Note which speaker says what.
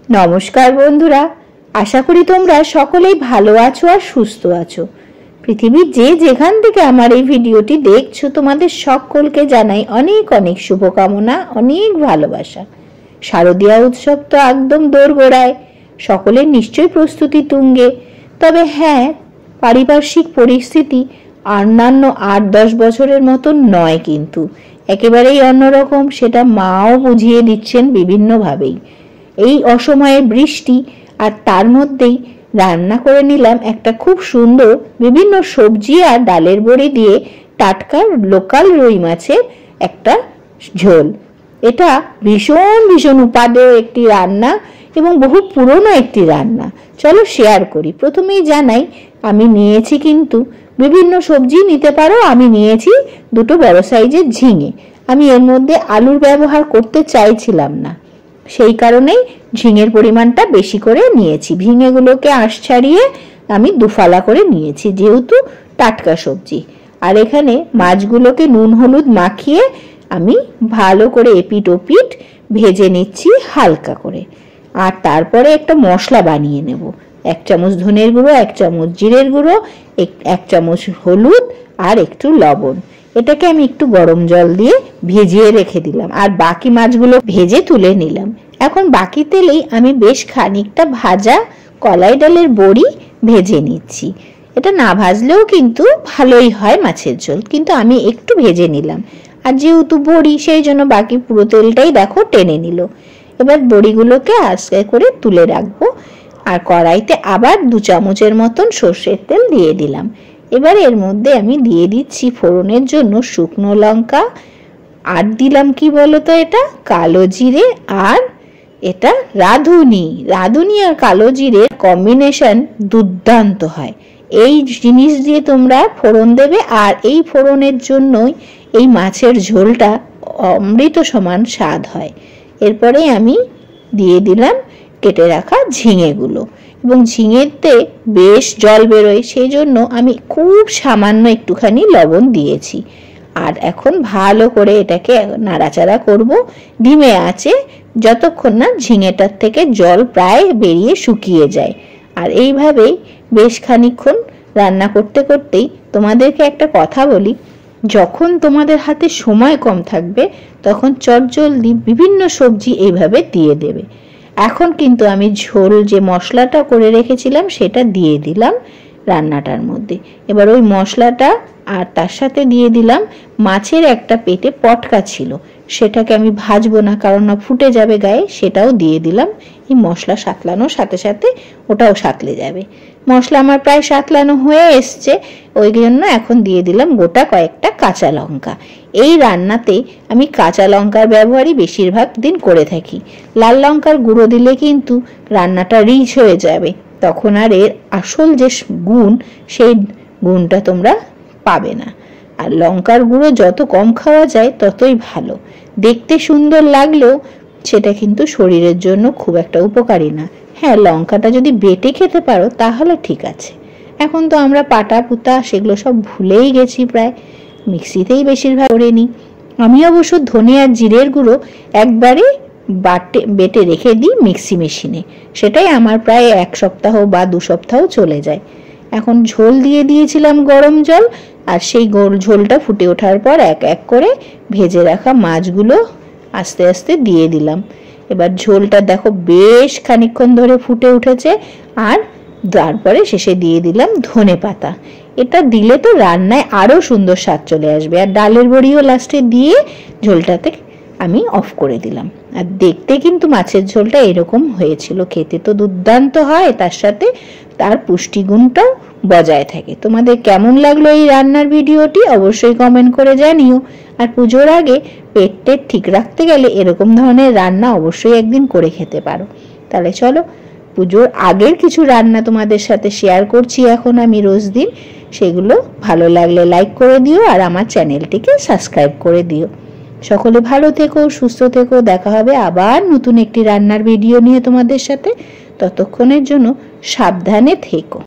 Speaker 1: নমস্কার বন্ধুরা, আশা করি তোমরা সকলেই ভালো আছো আর সুস্থ আছো। পৃথিবীর যে যেখান থেকে আমার এই ভিডিওটি দেখছো তোমাদের সকলকে জানাই অনেক অনেক শুভকামনা, অনেক ভালোবাসা। শারদীয়া উৎসব তো একদম দোরগোড়ায়, সকলের নিশ্চয়ই প্রস্তুতি তুঙ্গে। তবে হ্যাঁ, পারিপার্শ্বিক পরিস্থিতি অন্যান্য ৮-১০ বছরের মতো নয়, কিন্তু একেবারেই অন্যরকম। সেটা মাও বুঝিয়ে দিচ্ছেন বিভিন্নভাবেই। এই অসময়ে বৃষ্টি, আর তার মধ্যেই রান্না করে নিলাম একটা খুব সুন্দর বিভিন্ন সবজি আর ডালের বড়ি দিয়ে টাটকা লোকাল রুই মাছের একটা ঝোল। এটা ভীষণ ভীষণ উপাদেয় একটি রান্না এবং বহু পুরনো একটি রান্না। চলো শেয়ার করি। প্রথমেই জানাই আমি নিয়েছি কিন্তু বিভিন্ন সবজি নিতে পারো। আমি নিয়েছি দুটো বড় সাইজের ঝিঙে। আমি এর মধ্যে আলুর ব্যবহার করতে চাইছিলাম না, সেই কারণেই ঝিঙের পরিমাণটা বেশি করে নিয়েছি। ঝিঙেগুলোকে আঁশ ছাড়িয়ে আমি দুফালা করে নিয়েছি, যেহেতু টাটকা সবজি। আর এখানে মাছগুলোকে নুন হলুদ মাখিয়ে আমি ভালো করে এপিট ওপিট ভেজে নিচ্ছি হালকা করে। আর তারপরে একটা মশলা বানিয়ে নেব। 1 চামচ ধনের গুঁড়ো, 1 চামচ জিরের গুঁড়ো, 1 চামচ হলুদ আর একটু লবণ। এটাকে আমি একটু গরম জল দিয়ে ভেজিয়ে রেখে দিলাম, আর বাকি মাছগুলো ভেজে তুলে নিলাম। এখন বাকি তেলেই আমি বেশ খানিকটা ভাজা কলাই ডালের বড়ি ভেজে নিচ্ছি। এটা না ভাজলেও কিন্তু ভালোই হয় মাছের ঝোল, কিন্তু আমি একটু ভেজে নিলাম। আর যেহেতু বড়ি, সেই জন্য বাকি পুরো তেলটাই দেখো টেনে নিল। এবার বড়িগুলোকে আস্তে করে তুলে রাখবো। আর কড়াইতে আবার 2 চামচের মতন সর্ষের তেল দিয়ে দিলাম। এবার এর মধ্যে আমি দিয়ে দিচ্ছি ফোড়নের জন্য শুকনো লঙ্কা, আর দিলাম কি বলতো, এটা কালো জিরে, আর এটা রাঁধুনি। রাঁধুনি আর কালো জিরের কম্বিনেশন দুর্দান্ত হয়। এই জিনিস দিয়ে তোমরা ফোড়ন দেবে, আর এই ফোড়নের জন্যই এই মাছের ঝোলটা অমৃত সমান স্বাদ হয়। এরপরে আমি দিয়ে দিলাম কেটে রাখা ঝিঙেগুলো, এবং ঝিঙেতে বেশ জল বেরোয়, সেই জন্য আমি খুব সামান্য একটুখানি লবণ দিয়েছি। আর এখন ভালো করে এটাকে নাড়াচাড়া করব ধিমে আঁচে, যতক্ষণ না ঝিঙেটার থেকে জল প্রায় বেরিয়ে শুকিয়ে যায়। আর এইভাবেই বেশ খানিকক্ষণ রান্না করতে করতেই তোমাদেরকে একটা কথা বলি, যখন তোমাদের হাতে সময় কম থাকবে তখন চটজলদি বিভিন্ন সবজি এইভাবে দিয়ে দেবে। এখন কিন্তু আমি ঝোল যে মশলাটা করে রেখেছিলাম সেটা দিয়ে দিলাম রান্নাটার মধ্যে। এবার ওই মশলাটা আর তার সাথে দিয়ে দিলাম মাছের একটা পেটে পটকা ছিল, সেটাকে আমি ভাজবো না, কারণ না ফুটে যাবে গায়ে, সেটাও দিয়ে দিলাম। এই মশলা সাতলানোর সাথে সাথে ওটাও সাতলে যাবে। মশলা আমার প্রায় সাতলানো হয়ে এসছে, ওই জন্য এখন দিয়ে দিলাম গোটা কয়েকটা কাঁচা লঙ্কা। এই রান্নাতে আমি কাঁচা লঙ্কার ব্যবহারই বেশিরভাগ দিন করে থাকি। লাল লঙ্কার গুঁড়ো দিলে কিন্তু রান্নাটা রিচ হয়ে যাবে, তখন আর এর আসল যে গুণ, সেই গুণটা তোমরা পাবে না। আর লঙ্কার গুঁড়ো যত কম খাওয়া যায় ততই ভালো। দেখতে সুন্দর লাগলেও সেটা কিন্তু শরীরের জন্য খুব একটা উপকারী না। হ্যাঁ, লঙ্কাটা যদি বেটে খেতে পারো তাহলে ঠিক আছে। এখন তো আমরা পাটা পুতা সেগুলো সব ভুলেই গেছি, প্রায় মিক্সিতেই বেশিরভাগ করে নিই। আমি অবশ্য ধনে আর জিরের গুঁড়ো একবারে বেটে রেখে দিই মিক্সি মেশিনে, সেটাই আমার প্রায় 1 সপ্তাহ বা 2 সপ্তাহ চলে যায়। এখন ঝোল দিয়ে দিয়েছিলাম গরম জল, আর সেই ঝোলটা ফুটে ওঠার পর এক এক করে ভেজে রাখা মাছগুলো আস্তে আস্তে দিয়ে দিলাম। এবার ঝোলটা দেখো বেশ খানিকক্ষণ ধরে ফুটে উঠেছে, আর তারপরে শেষে দিয়ে দিলাম ধনে পাতা। এটা দিলে তো রান্নায় আরো সুন্দর স্বাদ চলে আসবে। আর ডালের বড়িও লাস্টে দিয়ে ঝোলটাতে আমি অফ করে দিলাম। আর দেখতে কিন্তু মাছের ঝোলটা এরকম হয়েছিল, খেতে তো দুর্দান্ত হয়, তার সাথে তার পুষ্টিগুণটাও বজায় থাকে। তোমাদের কেমন লাগলো এই রান্নার ভিডিওটি অবশ্যই কমেন্ট করে জানিও। আর পুজোর আগে পেটটা ঠিক রাখতে গেলে এরকম ধরনের রান্না অবশ্যই একদিন করে খেতে পারো। তাহলে চলো, পুজোর আগের কিছু রান্না তোমাদের সাথে শেয়ার করছি এখন আমি রোজ দিন। সেগুলো ভালো লাগলে লাইক করে দিও, আর আমার চ্যানেলটিকে সাবস্ক্রাইব করে দিও। সকলে ভালো থেকো, সুস্থ থেকো। দেখা হবে আবার নতুন একটি রান্নার ভিডিও নিয়ে তোমাদের সাথে। ততক্ষণের জন্য সাবধানে থেকো।